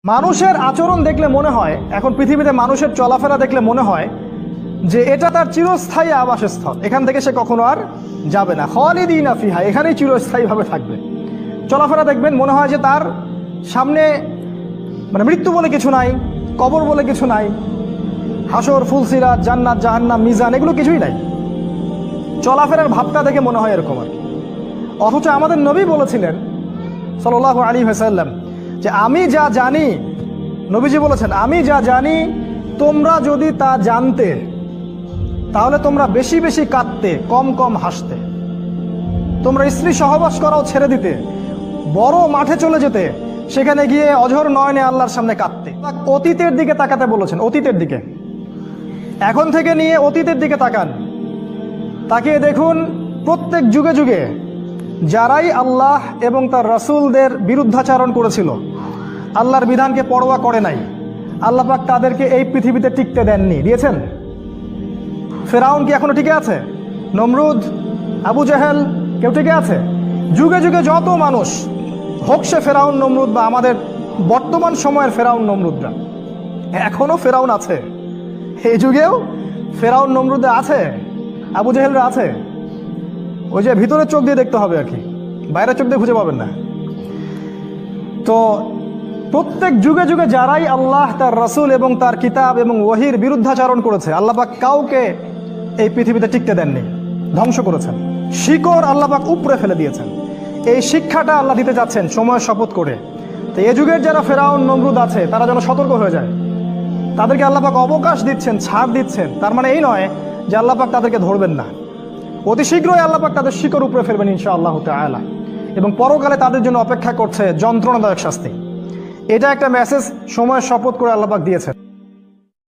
মানুষের আচরণ দেখলে মনে হয়, এখন পৃথিবীতে মানুষের চলাফেরা দেখলে মনে হয় যে এটা তার চিরস্থায়ী আবাসস্থল, এখান থেকে সে কখনো আর যাবে না। খালিদিনা ফিহা, এখানেই চিরস্থায়ীভাবে থাকবে। চলাফেরা দেখবেন মনে হয় যে তার সামনে মৃত্যু বলে কিছু নাই, কবর বলে কিছু নাই, হাসর, ফুলসিরাত, জান্নাত, জাহান্নাম, মিজান, এগুলো কিছুই নাই। চলাফেরার ভাবটা দেখে মনে হয় এরকম আর। অথচ আমাদের নবী বলেছিলেন সাল্লাল্লাহু আলাইহি ওয়াসাল্লাম যে আমি যা জানি, নবীজি বলেছেন আমি যা জানি তোমরা যদি তা জানতে তাহলে তোমরা বেশি বেশি কাঁদতে, কম কম হাসতে। তোমরা স্ত্রী সহবাস করাও ছেড়ে দিতে, বড় মাঠে চলে যেতে, সেখানে গিয়ে অঝর নয়নে আল্লাহর সামনে কাঁদতে। অতীতের দিকে তাকাতে বলেছেন, অতীতের দিকে। এখন থেকে নিয়ে অতীতের দিকে তাকান, তাকিয়ে দেখুন প্রত্যেক যুগে যুগে যারাই আল্লাহ এবং তার রাসূলদের বিরুদ্ধাচরণ করেছিল, আল্লাহর বিধানকে পরোয়া করে নাই, আল্লাহ পাক তাদেরকে এই পৃথিবীতে টিকতে দেননি। দিয়েছেন? ফেরাউন কি এখনো টিকে আছে? নমরুদ, আবু জাহেল, কেউ টিকে আছে? যুগে যুগে যত মানুষ হোক, সে ফেরাউন নমরুদ বা আমাদের বর্তমান সময়ের ফেরাউন নমরুদরা, এখনো ফেরাউন আছে। এই যুগেও ফেরাউন নমরুদরা আছে, আবু জাহেলরা আছে। ওই যে ভিতরের চোখ দিয়ে দেখতে হবে আর কি, বাইরের চোখ দিয়ে খুঁজে পাবেন না। তো প্রত্যেক যুগে যুগে যারাই আল্লাহ, তার রাসূল এবং তার কিতাব এবং ওহীর বিরুদ্ধাচরণ করেছে, আল্লাহ পাক কাউকে এই পৃথিবীতে টিকতে দেননি, ধ্বংস করেছেন। শিকড় আল্লাহ পাক উপড়ে ফেলে দিয়েছেন। এই শিক্ষাটা আল্লাহ দিতে যাচ্ছেন সময় শপথ করে। তো এ যুগের যারা ফেরাউন নমরুদ আছে তারা যেন সতর্ক হয়ে যায়। তাদেরকে আল্লাহ পাক অবকাশ দিচ্ছেন, ছাড় দিচ্ছেন। তার মানে এই নয় যে আল্লাহ পাক তাদেরকে ধরবেন না। অতি শীঘ্রই আল্লাহ পাক তাদের শিকড় উপরে ফেলবেন ইনশাআল্লাহ তাআলা, এবং পরকালে তাদের জন্য অপেক্ষা করছে যন্ত্রণাদায়ক শাস্তি। এটা একটা মেসেজ সময়ের শপথ করে আল্লাহ পাক দিয়েছেন।